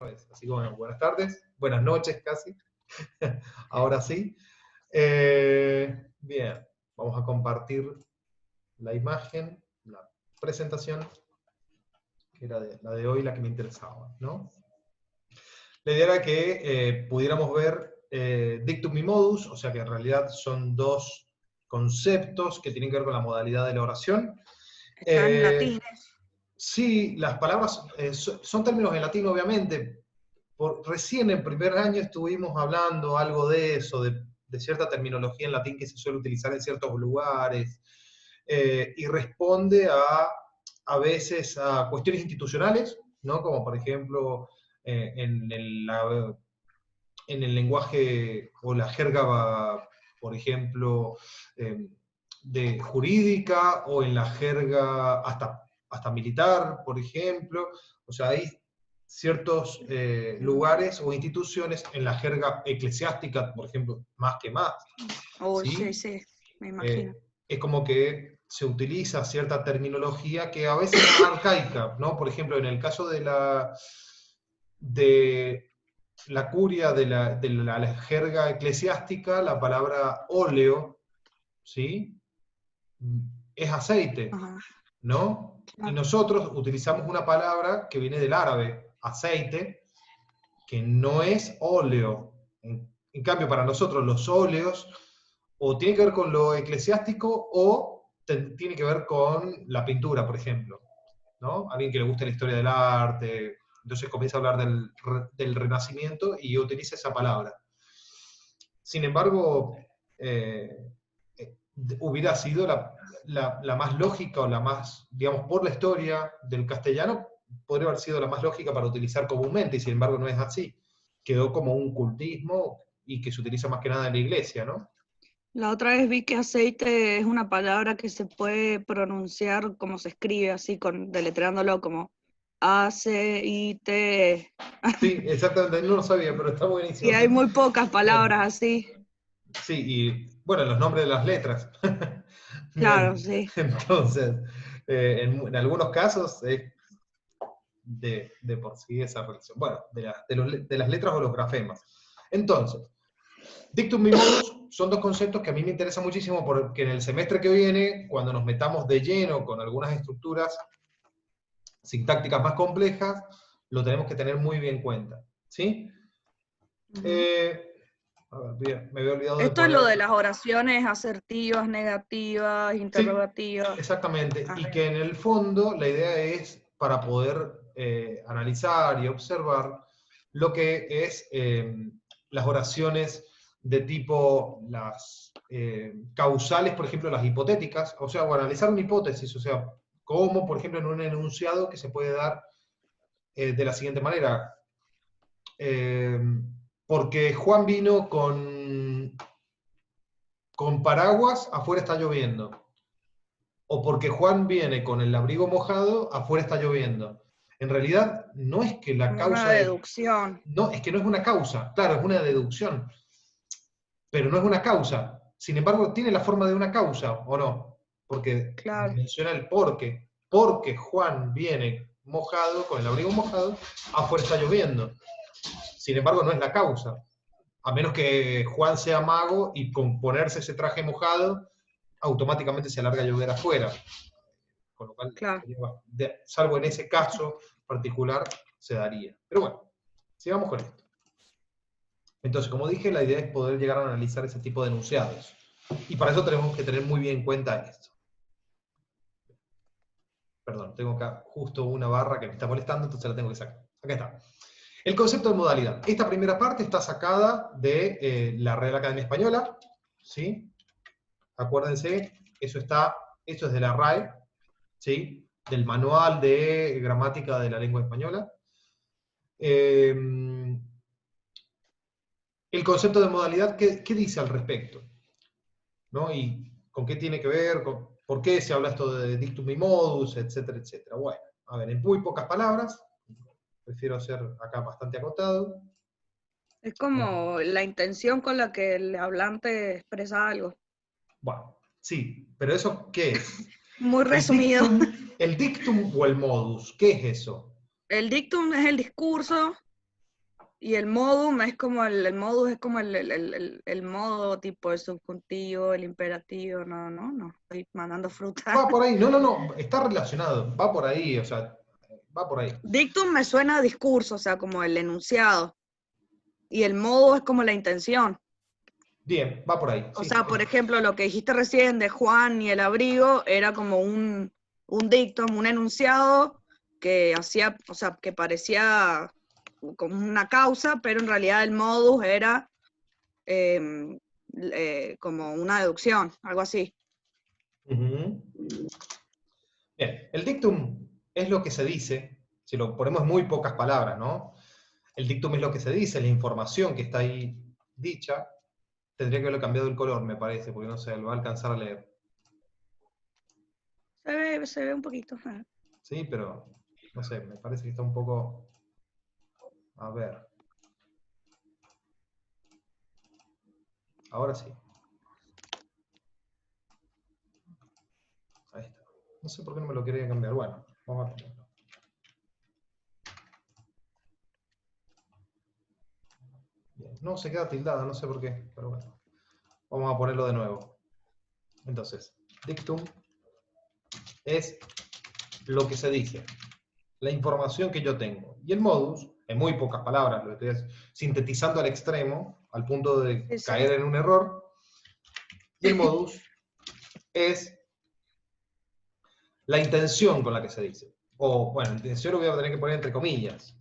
Así que bueno, buenas tardes, buenas noches casi, ahora sí. Bien, vamos a compartir la imagen, la presentación, que era la de hoy, la que me interesaba, ¿no? La idea era que pudiéramos ver dictum y modus, o sea que en realidad son dos conceptos que tienen que ver con la modalidad de la oración. Está en latín. Sí, las palabras son términos en latín, obviamente. Recién en primer año estuvimos hablando algo de eso, de cierta terminología en latín que se suele utilizar en ciertos lugares, y responde a veces a cuestiones institucionales, ¿no? Como por ejemplo en el lenguaje o la jerga, por ejemplo, de jurídica, o en la jerga hasta militar, por ejemplo. O sea, hay ciertos lugares o instituciones en la jerga eclesiástica, por ejemplo, más que más, Oh, sí, ¿sí? sí, me imagino. Es como que se utiliza cierta terminología que a veces es arcaica, ¿no? Por ejemplo, en el caso de la curia, de la jerga eclesiástica, la palabra óleo, ¿sí? Es aceite, Ajá, ¿no? Y claro. nosotros utilizamos una palabra que viene del árabe, aceite, que no es óleo. En cambio, para nosotros los óleos o tienen que ver con lo eclesiástico o tiene que ver con la pintura, por ejemplo, ¿no? Alguien que le gusta la historia del arte, entonces comienza a hablar del Renacimiento y utiliza esa palabra. Sin embargo, eh, hubiera sido la más lógica, o la más, digamos, por la historia del castellano, podría haber sido la más lógica para utilizar comúnmente, y sin embargo no es así. Quedó como un cultismo y que se utiliza más que nada en la iglesia, ¿no? La otra vez vi que aceite es una palabra que se puede pronunciar como se escribe, así, deletreándolo como A-C-I-T. Sí, exactamente, no lo sabía, pero está Y buenísimo. hay muy pocas palabras así. Sí, y bueno, los nombres de las letras. Claro, sí. Entonces, en algunos casos es de por sí esa relación. Bueno, de las letras o los grafemas. Entonces, dictum y modus son dos conceptos que a mí me interesan muchísimo, porque en el semestre que viene, cuando nos metamos de lleno con algunas estructuras sintácticas más complejas, lo tenemos que tener muy bien en cuenta, ¿sí? Ujú. A ver, bien, me había olvidado de Esto es lo poner... de las oraciones asertivas, negativas, Sí, interrogativas. exactamente. Ah, Y que en el fondo la idea es para poder analizar y observar lo que es las oraciones de tipo las causales, por ejemplo, las hipotéticas, o sea, o analizar una hipótesis, o sea, cómo, por ejemplo, en un enunciado que se puede dar de la siguiente manera. Eh, Porque Juan vino con paraguas, afuera está lloviendo. O porque Juan viene con el abrigo mojado, afuera está lloviendo. En realidad, no es que la como una causa de... deducción. No, es que no es una causa, claro, es una deducción, pero no es una causa. Sin embargo, tiene la forma de una causa, ¿o no? Porque Claro, menciona el porque. Porque Juan viene mojado, con el abrigo mojado, afuera está lloviendo. Sin embargo, no es la causa. A menos que Juan sea mago y con ponerse ese traje mojado, automáticamente se alarga a llover afuera. Con lo cual, claro. salvo en ese caso particular, se daría. Pero bueno, sigamos con esto. Entonces, como dije, la idea es poder llegar a analizar ese tipo de enunciados. Y para eso tenemos que tener muy bien en cuenta esto. Perdón, tengo acá justo una barra que me está molestando, entonces la tengo que sacar. Acá está. El concepto de modalidad. Esta primera parte está sacada de la Real Academia Española, ¿sí? Acuérdense, esto es de la RAE, ¿sí? Del Manual de Gramática de la Lengua Española. Eh, el concepto de modalidad, ¿qué dice al respecto? ¿No? ¿Y con qué tiene que ver? ¿Por qué se habla esto de dictum y modus, etcétera, etcétera? Bueno, a ver, en muy pocas palabras, prefiero ser acá bastante acotado. Es como la intención con la que el hablante expresa algo. Bueno, sí, pero ¿eso qué es? Muy El resumido. dictum, el dictum o el modus, ¿qué es eso? El dictum es el discurso Y el modum es como el modus es como el modo, tipo el subjuntivo, el imperativo, no, estoy mandando fruta. Va por ahí, no, está relacionado, va por ahí, o sea, va por ahí. Dictum me suena a discurso, o sea, como el enunciado. Y el modo es como la intención. Bien, va por ahí, O sí. sea, por ejemplo, lo que dijiste recién de Juan y el abrigo era como un dictum, un enunciado que hacía, o sea, que parecía como una causa, pero en realidad el modus era como una deducción, algo así. Ujú. Bien, el dictum es lo que se dice, si lo ponemos en muy pocas palabras, ¿no? El dictum es lo que se dice, la información que está ahí dicha. Tendría que haberlo cambiado el color, me parece, porque no sé, lo va a alcanzar a leer. Se ve un poquito. Sí, pero no sé, me parece que está un poco... A ver. Ahora sí. Ahí está. No sé por qué no me lo quería cambiar. Bueno, vamos a ponerlo. Bien. No, se queda tildada, no sé por qué, pero bueno. Vamos a ponerlo de nuevo. Entonces, dictum es lo que se dice, la información que yo tengo. Y el modus, en muy pocas palabras, lo estoy sintetizando al extremo, al punto de Sí, sí. caer en un error. Y el modus es la intención con la que se dice. O, bueno, intención lo voy a tener que poner entre comillas.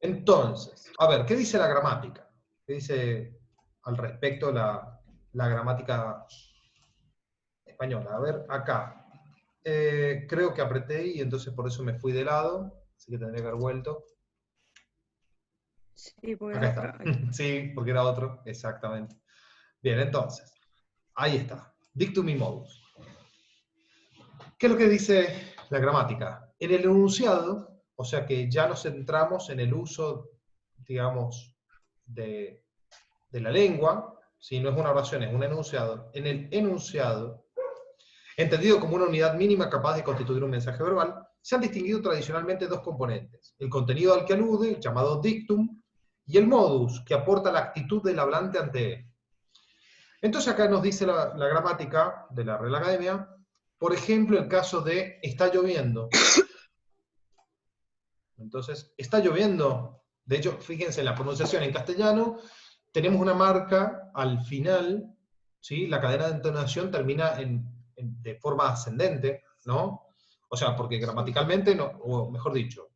Entonces, a ver, ¿qué dice la gramática? ¿Qué dice al respecto la gramática española? A ver, acá. Creo que apreté y entonces por eso me fui de lado, así que tendría que haber vuelto. Sí, porque Acá era otra. está. Sí, porque era otro, exactamente. Bien, entonces, ahí está. Dictum y modus. ¿Qué es lo que dice la gramática? En el enunciado, o sea que ya nos centramos en el uso, digamos, de la lengua, si no es una oración, es un enunciado. En el enunciado, entendido como una unidad mínima capaz de constituir un mensaje verbal, se han distinguido tradicionalmente dos componentes: el contenido al que alude, llamado dictum, y el modus, que aporta la actitud del hablante ante él. Entonces acá nos dice la gramática de la Real Academia, por ejemplo, el caso de está lloviendo. Entonces, está lloviendo. De hecho, fíjense en la pronunciación en castellano, tenemos una marca al final, ¿sí? La cadena de entonación termina de forma ascendente, ¿no? O sea, porque gramaticalmente, no, o mejor dicho,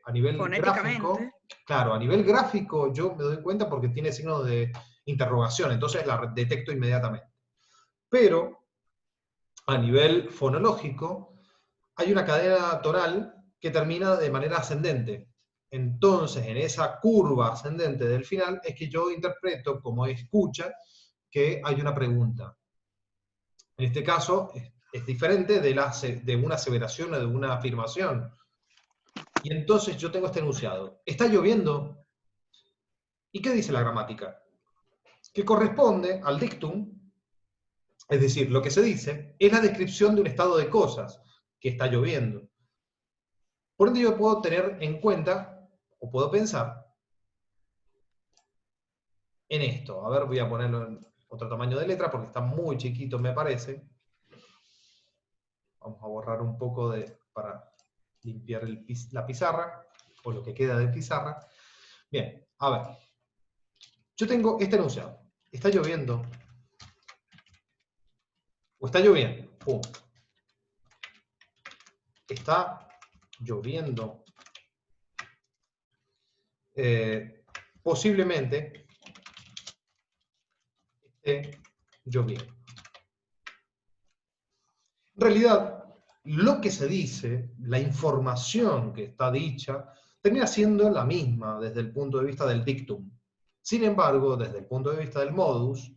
a nivel Fonéticamente. gráfico, claro, a nivel gráfico yo me doy cuenta porque tiene signo de interrogación, entonces la detecto inmediatamente. Pero a nivel fonológico, hay una cadena tonal que termina de manera ascendente. Entonces, en esa curva ascendente del final es que yo interpreto como escucha que hay una pregunta. En este caso, es diferente de una aseveración o de una afirmación. Y entonces yo tengo este enunciado. ¿Está lloviendo? ¿Y qué dice la gramática? Que corresponde al dictum, es decir, lo que se dice es la descripción de un estado de cosas, que está lloviendo. Por ende, yo puedo tener en cuenta, o puedo pensar, en esto. A ver, voy a ponerlo en otro tamaño de letra porque está muy chiquito, me parece. Vamos a borrar un poco para limpiar la pizarra, o lo que queda de pizarra. Bien, a ver. Yo tengo este enunciado. Está lloviendo. O está lloviendo. Pum. Está lloviendo. Posiblemente esté lloviendo. En realidad, lo que se dice, la información que está dicha, termina siendo la misma desde el punto de vista del dictum. Sin embargo, desde el punto de vista del modus,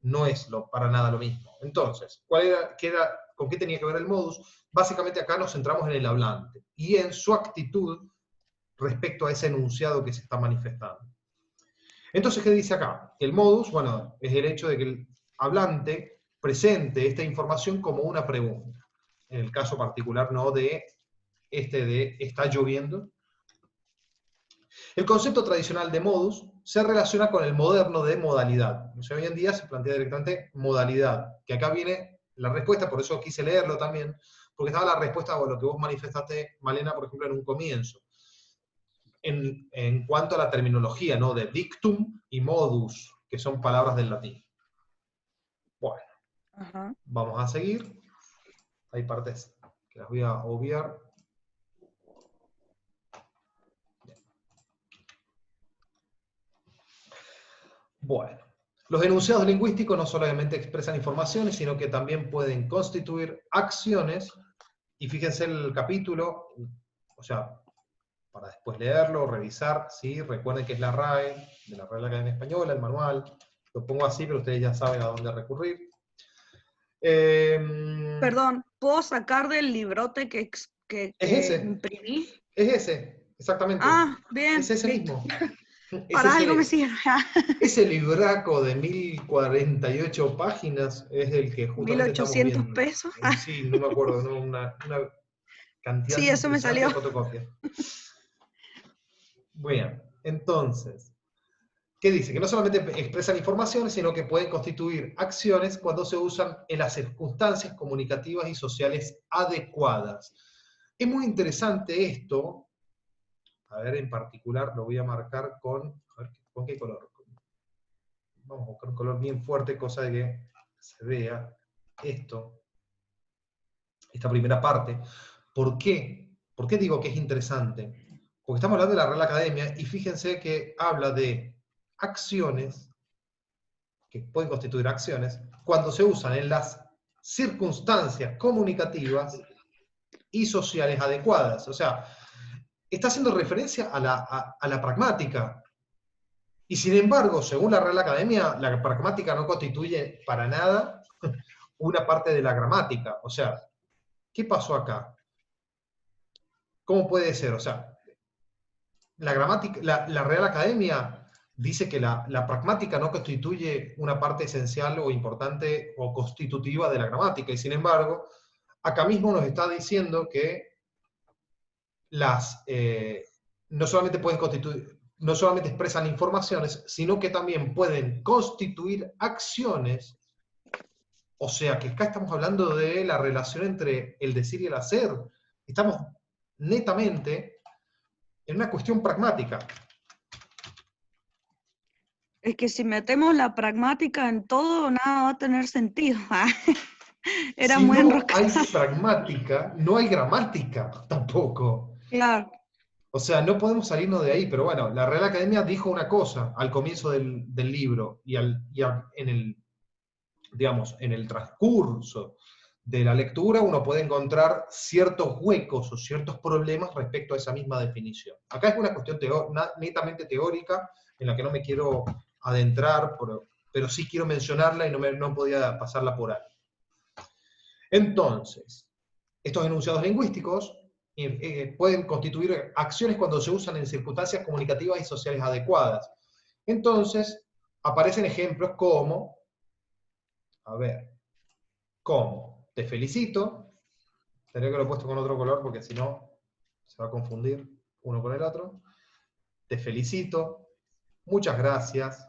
no es para nada lo mismo. Entonces, ¿con qué tenía que ver el modus? Básicamente acá nos centramos en el hablante y en su actitud respecto a ese enunciado que se está manifestando. Entonces, ¿qué dice acá? El modus, bueno, es el hecho de que el hablante presente esta información como una pregunta. En el caso particular, no de ¿está lloviendo? El concepto tradicional de modus se relaciona con el moderno de modalidad. O sea, hoy en día se plantea directamente modalidad, que acá viene la respuesta, por eso quise leerlo también, porque estaba la respuesta a lo que vos manifestaste, Malena, por ejemplo, en un comienzo. En cuanto a la terminología, ¿no? De dictum y modus, que son palabras del latín. Bueno, vamos a seguir. Hay partes que las voy a obviar. Bueno, los enunciados lingüísticos no solamente expresan informaciones, sino que también pueden constituir acciones. Y fíjense el capítulo, o sea, para después leerlo, revisar, ¿sí? Recuerden que es la RAE, de la Real Academia Española, el manual. Lo pongo así, pero ustedes ya saben a dónde recurrir. Perdón, ¿puedo sacar del librote que Es ese. imprimí? Es ese, exactamente. Ah, bien. Es ese listo. mismo. Para algo me sirve. Ese libraco de 1048 páginas es el que justamente estamos 1800 viendo. pesos. Sí, no me acuerdo, ¿no? Una cantidad Sí, eso me impresionante salió. de fotocopias. Bueno, entonces, ¿qué dice? Que no solamente expresan informaciones, sino que pueden constituir acciones cuando se usan en las circunstancias comunicativas y sociales adecuadas. Es muy interesante esto. A ver, en particular lo voy a marcar con... A ver, ¿con qué color? Vamos a buscar un color bien fuerte, cosa de que se vea esto, esta primera parte. ¿Por qué? ¿Por qué digo que es interesante? Porque estamos hablando de la Real Academia y fíjense que habla de acciones, que pueden constituir acciones, cuando se usan en las circunstancias comunicativas y sociales adecuadas. O sea, está haciendo referencia a la pragmática. Y sin embargo, según la Real Academia, la pragmática no constituye para nada una parte de la gramática. O sea, ¿qué pasó acá? ¿Cómo puede ser? O sea, la gramática, la Real Academia dice que la pragmática no constituye una parte esencial o importante o constitutiva de la gramática. Y sin embargo, acá mismo nos está diciendo que no solamente pueden constituir, no solamente expresan informaciones, sino que también pueden constituir acciones. O sea, que acá estamos hablando de la relación entre el decir y el hacer. Estamos netamente en una cuestión pragmática. Es que si metemos la pragmática en todo, nada va a tener sentido. Era Si muy no hay enroscada. pragmática, no hay gramática tampoco. Claro. O sea, no podemos salirnos de ahí, pero bueno, la Real Academia dijo una cosa al comienzo del libro y en el transcurso de la lectura uno puede encontrar ciertos huecos o ciertos problemas respecto a esa misma definición. Acá es una cuestión netamente teórica en la que no me quiero adentrar, pero sí quiero mencionarla y no podía pasarla por alto. Entonces, estos enunciados lingüísticos pueden constituir acciones cuando se usan en circunstancias comunicativas y sociales adecuadas. Entonces, aparecen ejemplos como, como, te felicito, tendré que lo he puesto con otro color porque si no se va a confundir uno con el otro, te felicito, muchas gracias,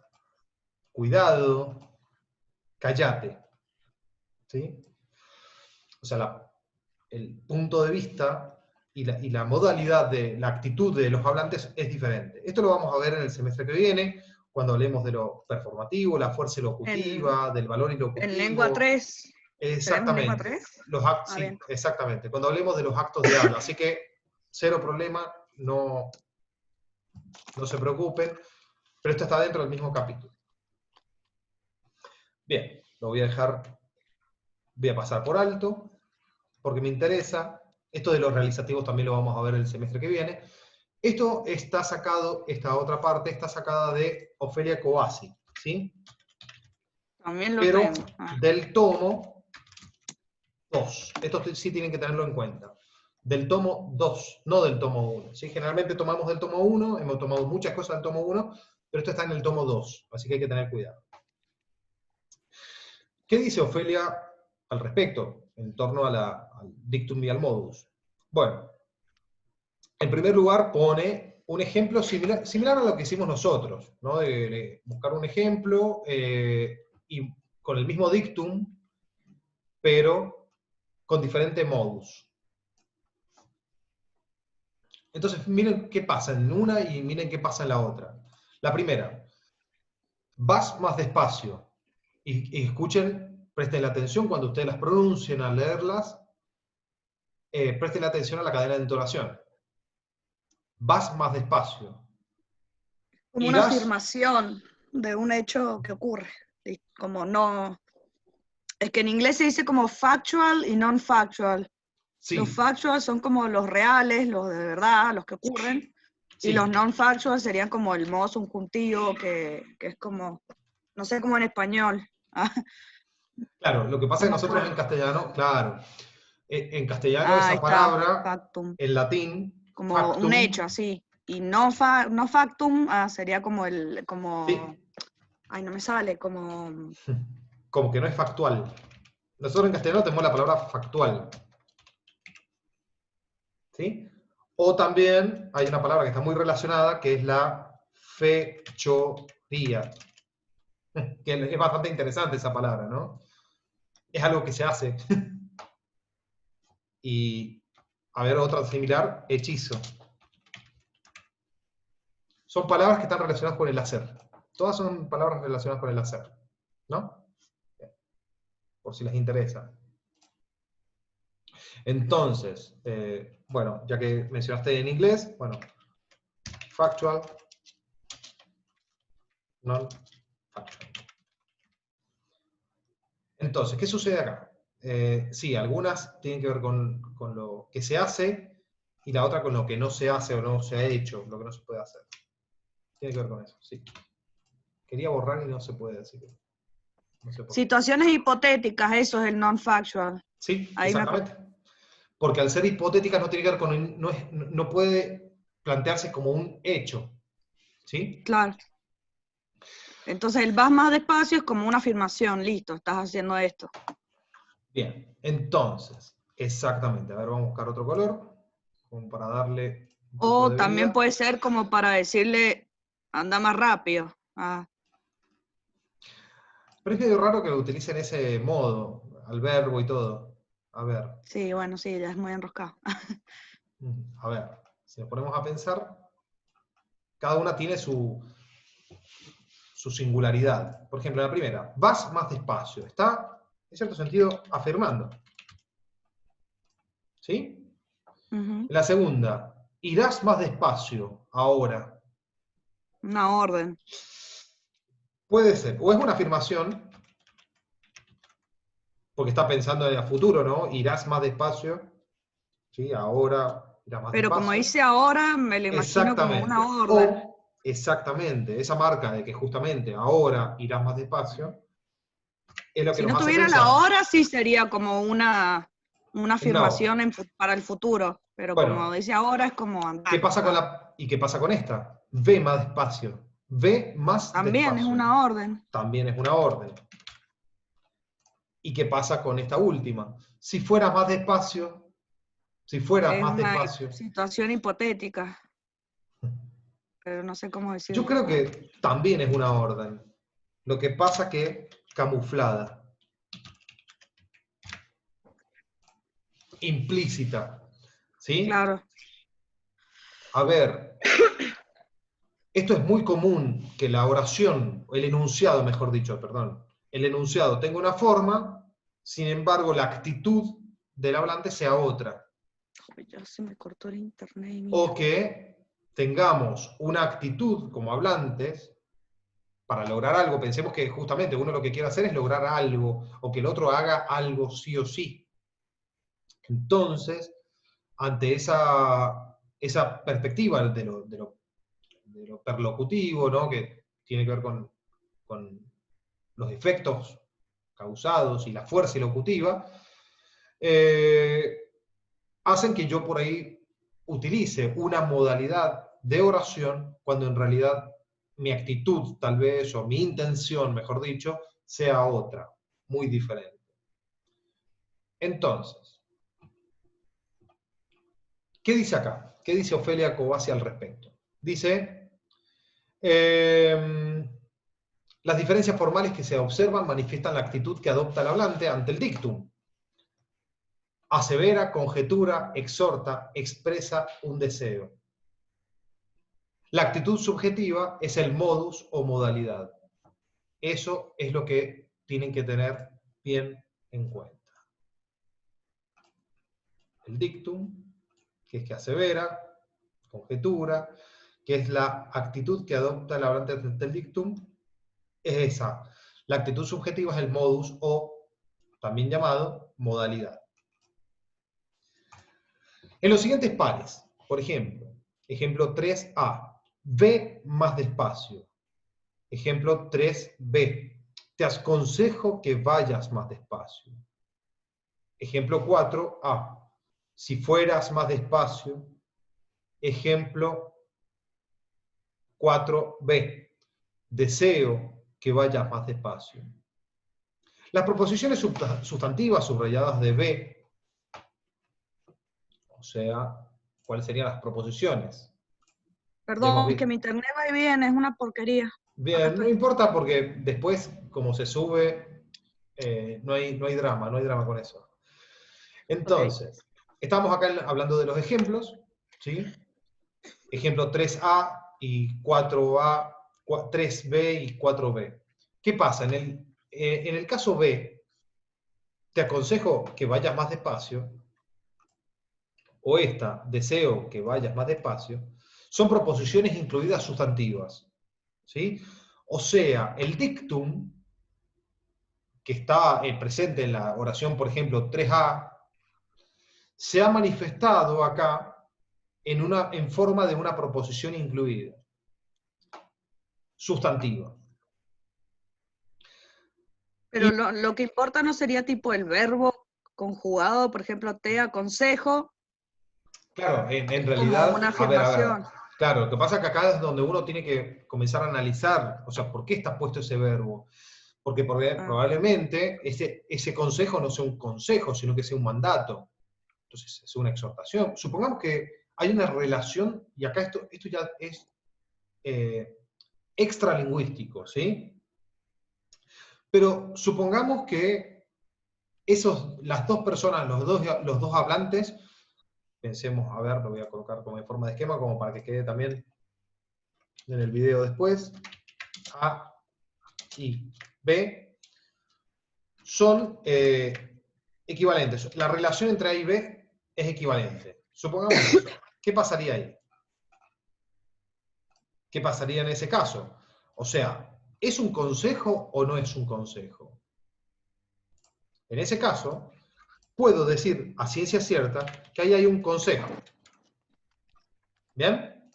cuidado, cállate. ¿Sí? O sea, el punto de vista y la modalidad de la actitud de los hablantes es diferente. Esto lo vamos a ver en el semestre que viene, cuando hablemos de lo performativo, la fuerza locutiva, del valor ilocutivo. En lengua 3. Exactamente. ¿Lengua 3? Sí, exactamente. Cuando hablemos de los actos de habla. Así que, cero problema, no se preocupen, pero esto está dentro del mismo capítulo. Bien, lo voy a dejar, voy a pasar por alto, porque me interesa. Esto de los realizativos también lo vamos a ver el semestre que viene. Esto está sacado, esta otra parte está sacada de Ofelia Covasi, ¿sí? También lo Pero tengo. del tomo 2. Esto sí tienen que tenerlo en cuenta. Del tomo 2, no del tomo 1. ¿Sí? Generalmente tomamos del tomo 1, hemos tomado muchas cosas del tomo 1, pero esto está en el tomo 2, así que hay que tener cuidado. ¿Qué dice Ofelia al respecto, en torno al dictum y al modus? Bueno, en primer lugar pone un ejemplo similar a lo que hicimos nosotros, ¿no? De buscar un ejemplo y con el mismo dictum, pero con diferente modus. Entonces, miren qué pasa en una y miren qué pasa en la otra. La primera, vas más despacio. Y escuchen, presten la atención cuando ustedes las pronuncien al leerlas, presten la atención a la cadena de entonación. Vas más despacio. Como una Irás, afirmación de un hecho que ocurre. Y como no. Es que en inglés se dice como factual y non-factual. sí, Los factual son como los reales, los de verdad, los que ocurren. sí. Y los non-factual serían como el modo subjuntivo, que es como, no sé cómo en español. Claro, lo que pasa No es que me nosotros en acuerdo. castellano, claro, en castellano Ahí esa está, palabra, factum. en latín, Como un hecho, factum, así. Y no, no factum sería como sí, ay, no me sale, como, como que no es factual. Nosotros en castellano tenemos la palabra factual, ¿sí? O también hay una palabra que está muy relacionada, que es la fechoría, que es bastante interesante esa palabra, ¿no? Es algo que se hace. Y, a ver, otra similar, hechizo. Son palabras que están relacionadas con el hacer. Todas son palabras relacionadas con el hacer, ¿no? Por si les interesa. Entonces, bueno, ya que mencionaste en inglés, bueno, factual, non-factual. Entonces, ¿qué sucede acá? Sí, algunas tienen que ver con lo que se hace y la otra con lo que no se hace o no se ha hecho, lo que no se puede hacer. Tiene que ver con eso, sí. Quería borrar y no se puede decir. No sé por qué. situaciones hipotéticas, eso es el non-factual. Sí, Ahí me exactamente. Porque al ser hipotética no tiene que ver con, no puede plantearse como un hecho, ¿sí? claro. Entonces el vas más despacio es como una afirmación, listo, estás haciendo esto. Bien, entonces, exactamente. A ver, vamos a buscar otro color, como para darle un poco O de también vida. puede ser como para decirle, anda más rápido. Pero es medio raro que lo utilicen ese modo, al verbo y todo. A ver, Sí, bueno, sí, ya es muy enroscado. a ver, si nos ponemos a pensar, cada una tiene su singularidad. Por ejemplo, la primera, vas más despacio. Está, en cierto sentido, afirmando. ¿Sí? Ujú. La segunda, irás más despacio ahora. Una orden. Puede ser, o es una afirmación, porque está pensando en el futuro, ¿no? Irás más despacio, ¿sí? Ahora irás más Pero como despacio. dice ahora, me lo imagino como una Exactamente. orden. O, exactamente, esa marca de que justamente ahora irás más despacio, es lo que Si nos no hace tuviera la pensar. hora, sí sería como una No. afirmación para el futuro. Pero como Bueno, dice ahora, es como ¿qué andar. pasa con ¿y qué pasa con esta? Ve más despacio. Ve más También es despacio. una orden. También es una orden. ¿Y qué pasa con esta última? Si fueras más despacio, si fueras Es más una despacio. situación hipotética, pero no sé cómo Yo decirlo. creo que también es una orden. Lo que pasa que camuflada, implícita. ¿Sí? Claro. A ver, esto es muy común que la oración, el enunciado, mejor dicho, perdón, el enunciado tenga una forma, sin embargo la actitud del hablante sea otra. Ay, ya se me cortó el internet, O mira. que tengamos una actitud como hablantes para lograr algo. Pensemos que justamente uno lo que quiere hacer es lograr algo, o que el otro haga algo sí o sí. Entonces, ante esa perspectiva de lo perlocutivo, ¿no? Que tiene que ver con los efectos causados y la fuerza locutiva, hacen que yo por ahí utilice una modalidad de oración cuando en realidad mi actitud tal vez, o mi intención, mejor dicho, sea otra. muy diferente. Entonces, ¿qué dice acá? ¿Qué dice Ofelia Cobasi al respecto? Dice, las diferencias formales que se observan manifiestan la actitud que adopta el hablante ante el dictum. Asevera, conjetura, exhorta, expresa un deseo. La actitud subjetiva es el modus o modalidad. Eso es lo que tienen que tener bien en cuenta. El dictum, que es que asevera, conjetura, que es la actitud que adopta el hablante ante el dictum, es esa. La actitud subjetiva es el modus o, también llamado, modalidad. En los siguientes pares, por ejemplo, ejemplo 3A, ve más despacio. Ejemplo 3B, te aconsejo que vayas más despacio. Ejemplo 4A, si fueras más despacio. Ejemplo 4B, deseo que vayas más despacio. Las proposiciones sustantivas subrayadas de B, o sea, ¿cuáles serían las proposiciones? Perdón, que mi internet va y viene, es una porquería. Bien, no importa porque después, como se sube, no hay drama, no hay drama con eso. Entonces, estamos acá hablando de los ejemplos, ¿sí? Ejemplo 3A y 4A, 3B y 4B. ¿Qué pasa? En el caso B, te aconsejo que vayas más despacio, o esta, deseo que vayas más despacio, son proposiciones incluidas sustantivas, ¿sí? O sea, el dictum, que está presente en la oración, por ejemplo, 3A, se ha manifestado acá en forma de una proposición incluida, sustantiva. Pero lo que importa no sería tipo el verbo conjugado, por ejemplo, te aconsejo. Claro, en Como realidad, una a ver, afirmación. claro, lo que pasa es que acá es donde uno tiene que comenzar a analizar, o sea, ¿por qué está puesto ese verbo? Porque probablemente ese consejo no sea un consejo, sino que sea un mandato. Entonces, es una exhortación. Supongamos que hay una relación, y acá esto ya es extralingüístico, ¿sí? Pero supongamos que las dos personas, los dos hablantes, pensemos, a ver, lo voy a colocar como en forma de esquema, como para que quede también en el video después, A y B, son equivalentes. La relación entre A y B es equivalente. Supongamos eso. ¿Qué pasaría ahí? ¿Qué pasaría en ese caso? O sea, ¿es un consejo o no es un consejo? En ese caso, puedo decir a ciencia cierta que ahí hay un consejo. ¿Bien?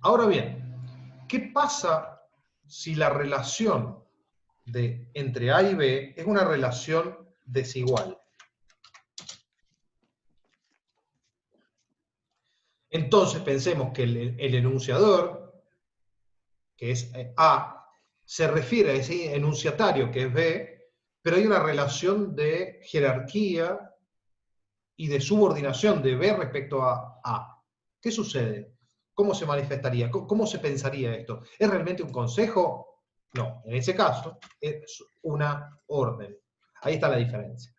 Ahora bien, ¿qué pasa si la relación entre A y B es una relación desigual? Entonces pensemos que el enunciador, que es A, se refiere a ese enunciatario que es B, pero hay una relación de jerarquía y de subordinación de B respecto a A. ¿Qué sucede? ¿Cómo se manifestaría? ¿Cómo se pensaría esto? ¿Es realmente un consejo? No, en ese caso es una orden. Ahí está la diferencia.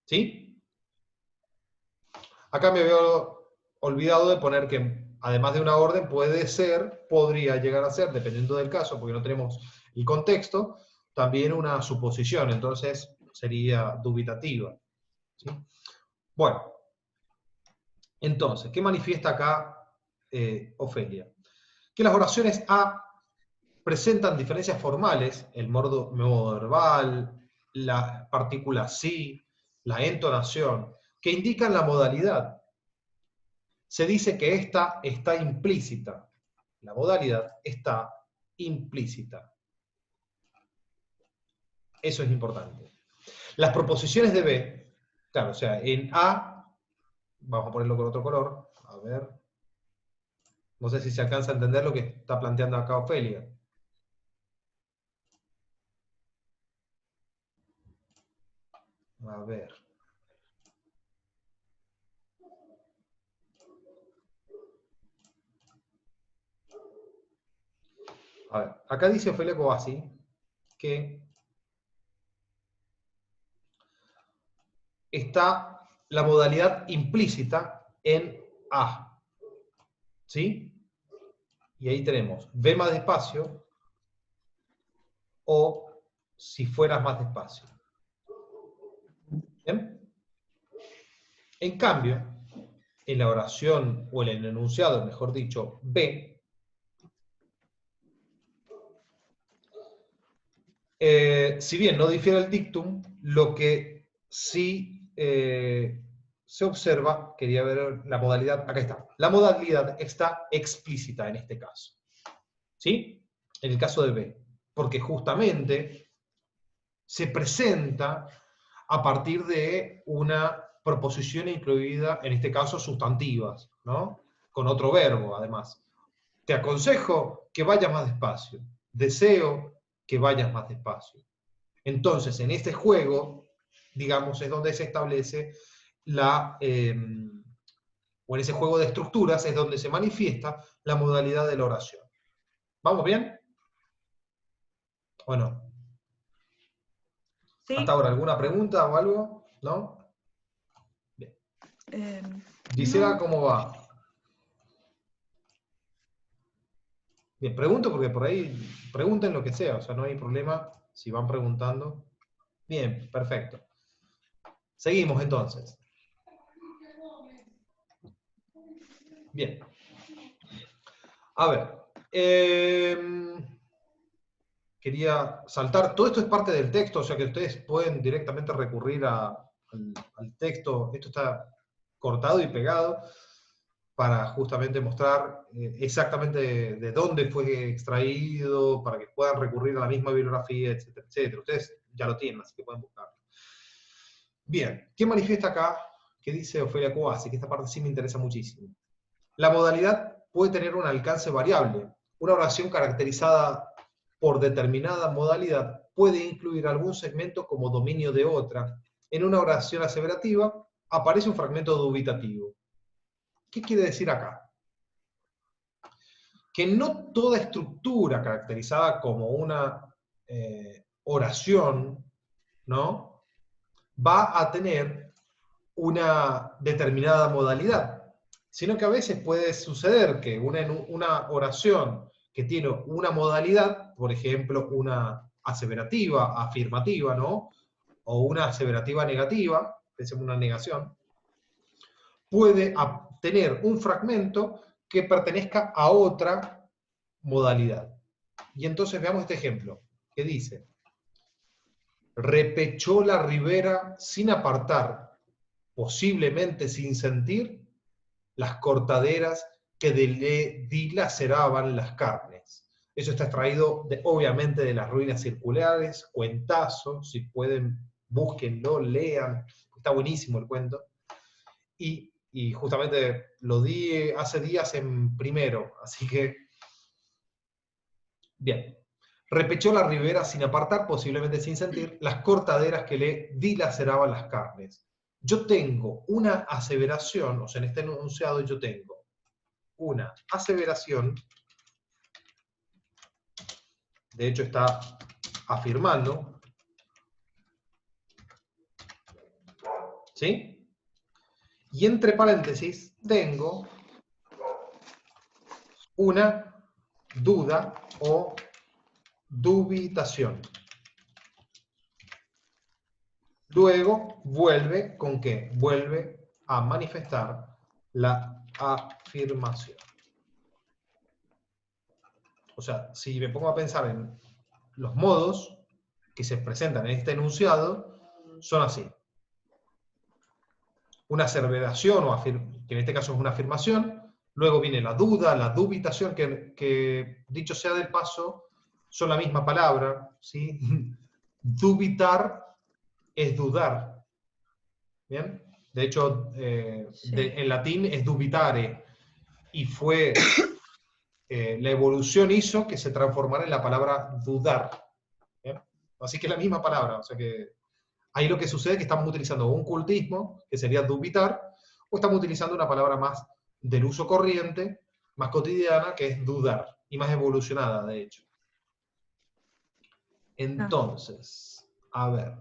¿Sí? Acá me veo olvidado de poner que además de una orden puede ser, podría llegar a ser, dependiendo del caso, porque no tenemos el contexto, también una suposición, entonces sería dubitativa. ¿Sí? Bueno, entonces, ¿qué manifiesta acá Ofelia? Que las oraciones A presentan diferencias formales, el modo verbal, la partícula sí, la entonación, que indican la modalidad. Se dice que esta está implícita. La modalidad está implícita. Eso es importante. Las proposiciones de B, claro, o sea, en A, vamos a ponerlo con otro color, a ver, no sé si se alcanza a entender lo que está planteando acá Ofelia. A ver. A ver, acá dice Ofelia Cobasi que está la modalidad implícita en A. ¿Sí? Y ahí tenemos ve más despacio o si fueras más despacio. ¿Bien? En cambio, en la oración o en el enunciado, mejor dicho, B, si bien no difiere el dictum, lo que sí se observa, quería ver la modalidad, acá está, la modalidad está explícita en este caso. ¿Sí? En el caso de B, porque justamente se presenta a partir de una proposición incluida, en este caso sustantivas, ¿no? Con otro verbo, además. Te aconsejo que vayas más despacio. Deseo que vayas más despacio. Entonces, en este juego, digamos, es donde se establece la, o en ese juego de estructuras es donde se manifiesta la modalidad de la oración. ¿Vamos bien? ¿O no? Sí. ¿Hasta ahora alguna pregunta o algo? ¿No? Bien. Gisela, No. ¿cómo va? Bien, pregunto porque por ahí pregunten lo que sea, o sea, no hay problema si van preguntando. Bien, perfecto. Seguimos entonces. Bien. A ver. Quería saltar. Todo esto es parte del texto, o sea que ustedes pueden directamente recurrir al texto. Esto está cortado y pegado para justamente mostrar exactamente de dónde fue extraído, para que puedan recurrir a la misma bibliografía, etcétera, etcétera. Ustedes ya lo tienen, así que pueden buscarlo. Bien, ¿qué manifiesta acá? ¿Qué dice Ofelia Cobasi? Que esta parte sí me interesa muchísimo. La modalidad puede tener un alcance variable. Una oración caracterizada por determinada modalidad puede incluir algún segmento como dominio de otra. En una oración aseverativa aparece un fragmento dubitativo. ¿Qué quiere decir acá? Que no toda estructura caracterizada como una oración, ¿no?, va a tener una determinada modalidad, sino que a veces puede suceder que una oración que tiene una modalidad, por ejemplo, una aseverativa, afirmativa, ¿no?, o una aseverativa negativa, pensemos una negación, puede tener un fragmento que pertenezca a otra modalidad. Y entonces veamos este ejemplo, que dice: repechó la ribera sin apartar, posiblemente sin sentir, las cortaderas que le dilaceraban las carnes. Eso está extraído, obviamente, de las ruinas circulares, cuentazo, si pueden, búsquenlo, lean, está buenísimo el cuento. Y justamente lo di hace días en primero, así que, bien. Repechó la ribera sin apartar, posiblemente sin sentir, las cortaderas que le dilaceraban las carnes. Yo tengo una aseveración, o sea, en este enunciado yo tengo una aseveración, de hecho está afirmando, ¿sí? Y entre paréntesis tengo una duda o dubitación. Luego vuelve ¿con qué? Vuelve a manifestar la afirmación. O sea, si me pongo a pensar en los modos que se presentan en este enunciado, son así. Una aseveración, que en este caso es una afirmación, luego viene la duda, la dubitación, que dicho sea de paso, son la misma palabra, ¿sí? Dubitar es dudar. ¿Bien? De hecho, Sí. en latín es dubitare, y fue, la evolución hizo que se transformara en la palabra dudar. ¿Bien? Así que es la misma palabra, o sea que Ahí lo que sucede es que estamos utilizando un cultismo, que sería dubitar, o estamos utilizando una palabra más del uso corriente, más cotidiana, que es dudar, y más evolucionada, de hecho. Entonces, a ver,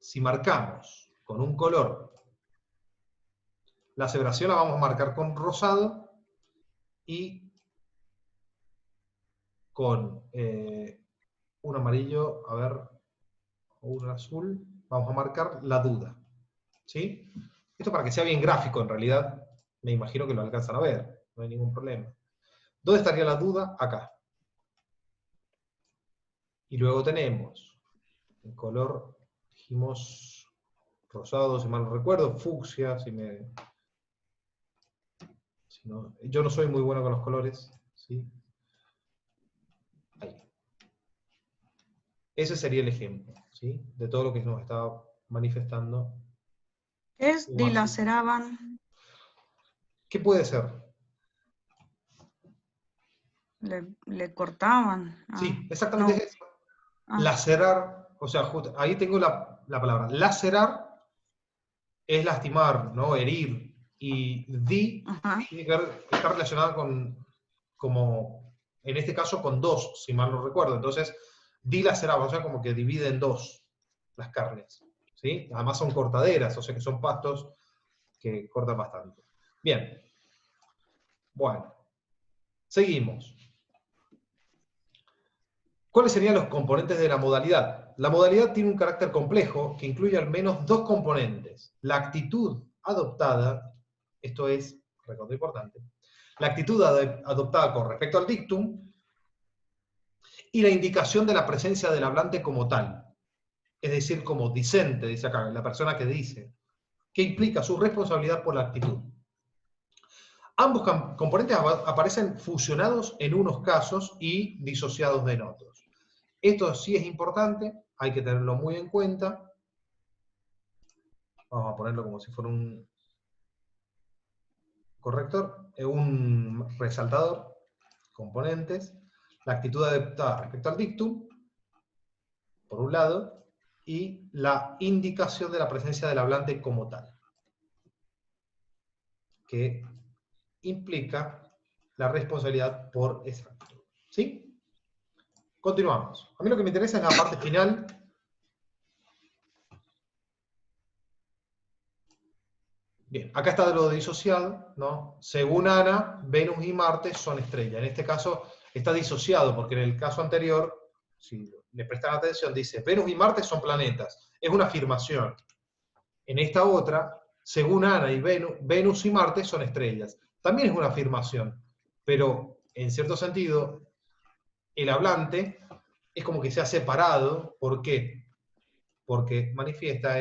si marcamos con un color, la aseveración la vamos a marcar con rosado, y con un amarillo, a ver, o un azul, vamos a marcar la duda. ¿Sí? Esto para que sea bien gráfico, en realidad, me imagino que lo alcanzan a ver, no hay ningún problema. ¿Dónde estaría la duda? Acá. Y luego tenemos el color, dijimos rosado, si mal no recuerdo, fucsia, yo no soy muy bueno con los colores, ¿sí? Ahí. Ese sería el ejemplo, ¿sí? De todo lo que nos está manifestando. ¿Qué es dilaceraban? ¿Qué puede ser? Le cortaban. Sí, exactamente No. es eso. Lacerar, o sea, ahí tengo la palabra. Lacerar es lastimar, ¿no? Herir. Y tiene que está relacionada con, como, en este caso, con dos, si mal no recuerdo. Entonces, dilaceraba, o sea, como que divide en dos las carnes. ¿Sí? Además son cortaderas, o sea que son pastos que cortan bastante. Bien. Bueno. Seguimos. ¿Cuáles serían los componentes de la modalidad? La modalidad tiene un carácter complejo que incluye al menos dos componentes. La actitud adoptada, esto es recontra importante, la actitud adoptada con respecto al dictum y la indicación de la presencia del hablante como tal, es decir, como discente, dice acá, la persona que dice, que implica su responsabilidad por la actitud. Ambos componentes aparecen fusionados en unos casos y disociados en otros. Esto sí es importante, hay que tenerlo muy en cuenta. Vamos a ponerlo como si fuera un corrector, un resaltador, componentes, la actitud adaptada respecto al dictum, por un lado, y la indicación de la presencia del hablante como tal, que implica la responsabilidad por esa actitud. ¿Sí? Continuamos. A mí lo que me interesa es la parte final. Bien, acá está lo disociado, ¿no? Según Ana, Venus y Marte son estrellas. En este caso está disociado, porque en el caso anterior, si le prestan atención, dice Venus y Marte son planetas. Es una afirmación. En esta otra, según Ana y Venus y Marte son estrellas. También es una afirmación, pero en cierto sentido, el hablante es como que se ha separado. ¿Por qué? Porque manifiesta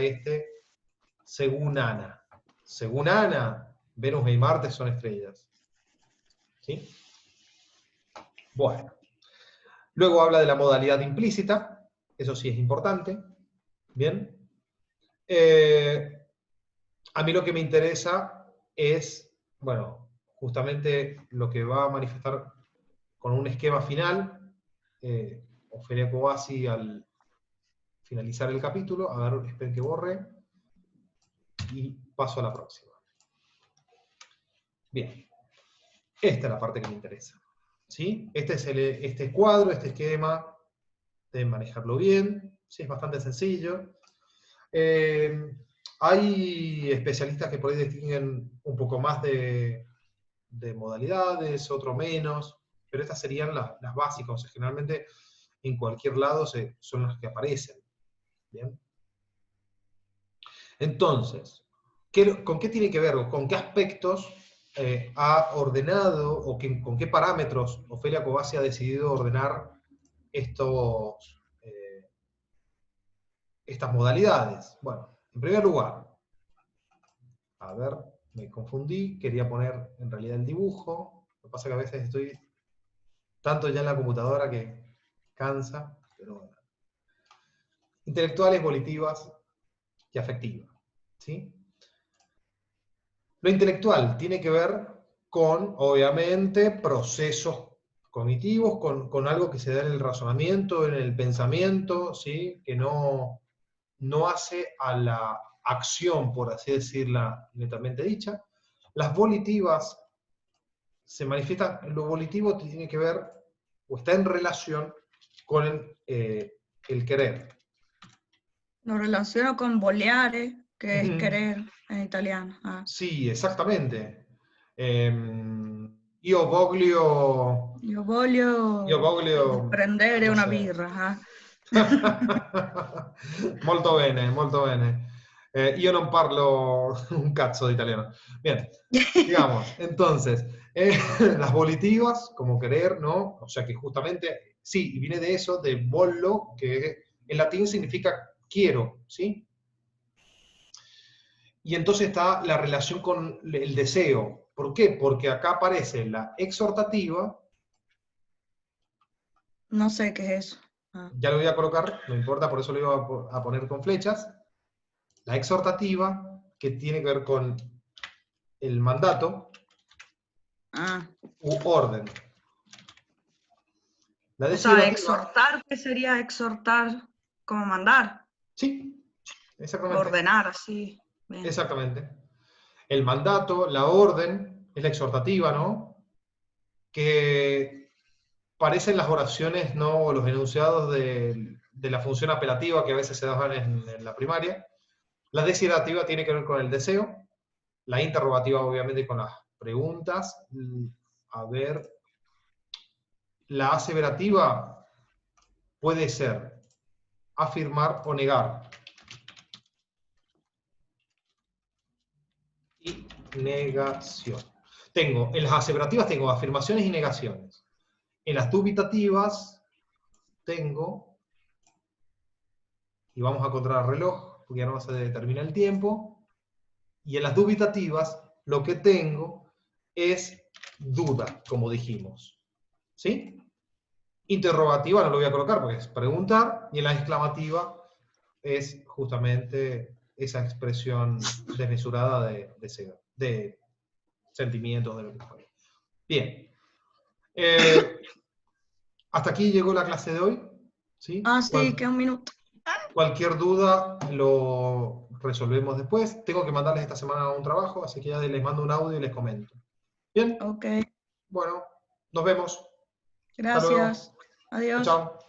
según Ana. Según Ana, Venus y Marte son estrellas. ¿Sí? Bueno. Luego habla de la modalidad implícita. Eso sí es importante. Bien. A mí lo que me interesa es, bueno, justamente lo que va a manifestar con un esquema final, Ofelia Cobasi al finalizar el capítulo. A ver, esperen que borre. Y paso a la próxima. Bien. Esta es la parte que me interesa. ¿Sí? Este es este cuadro, este esquema, deben manejarlo bien. Sí, es bastante sencillo. Hay especialistas que por ahí distinguen un poco más de modalidades, otro menos, pero estas serían las básicas. O sea, generalmente en cualquier lado son las que aparecen. ¿Bien? Entonces, ¿con qué tiene que ver o con qué aspectos ha ordenado o con qué parámetros Ofelia Cobasi ha decidido ordenar estas modalidades? Bueno, en primer lugar, a ver, me confundí, quería poner en realidad el dibujo, lo que pasa es que a veces estoy tanto ya en la computadora que cansa, pero bueno. Intelectuales, volitivas y afectivas, ¿sí? Lo intelectual tiene que ver con, obviamente, procesos cognitivos, con algo que se da en el razonamiento, en el pensamiento, ¿sí? Que no no hace a la acción, por así decirla, netamente dicha. Las volitivas se manifiestan, lo volitivo tiene que ver, o está en relación con el querer. Lo relaciono con voleare, que es Ujú. querer en italiano. Ah. Sí, exactamente. Io voglio, Io io voglio voglio, prendere no una sé. birra. Ah. Molto bene, molto bene. Io non parlo un cazzo de italiano. Bien, sigamos. Entonces, las volitivas, como querer, ¿no? O sea que justamente, sí, y viene de eso, de vollo, que en latín significa quiero, ¿sí? Y entonces está la relación con el deseo. ¿Por qué? Porque acá aparece la exhortativa, No sé qué es eso. Ah. ya lo voy a colocar, no importa, por eso lo iba a poner con flechas. La exhortativa, que tiene que ver con el mandato Ah. u orden. La O sea, desiderativa, exhortar, ¿qué sería exhortar? Como mandar, sí, exactamente, ordenar, así. Bien. exactamente. El mandato, la orden, es la exhortativa, ¿no? Que parecen las oraciones, ¿no? O los enunciados de la función apelativa que a veces se dan en la primaria. La desiderativa tiene que ver con el deseo, la interrogativa obviamente con las preguntas. A ver, la aseverativa puede ser afirmar o negar. Y negación. En las aseverativas tengo afirmaciones y negaciones. En las dubitativas tengo, y vamos a controlar el reloj, porque ya no se termina el tiempo, y en las dubitativas lo que tengo es duda, como dijimos. ¿Sí? Interrogativa no lo voy a colocar porque es preguntar, y en la exclamativa es justamente esa expresión desmesurada de sentimientos, de lo que fue. Bien. Hasta aquí llegó la clase de hoy. ¿Sí? Ah, sí, queda un minuto. Cualquier duda lo resolvemos después. Tengo que mandarles esta semana un trabajo, así que ya les mando un audio y les comento. Bien, Ok, bueno, nos vemos. Hasta luego. gracias. Chao, Adiós. chao.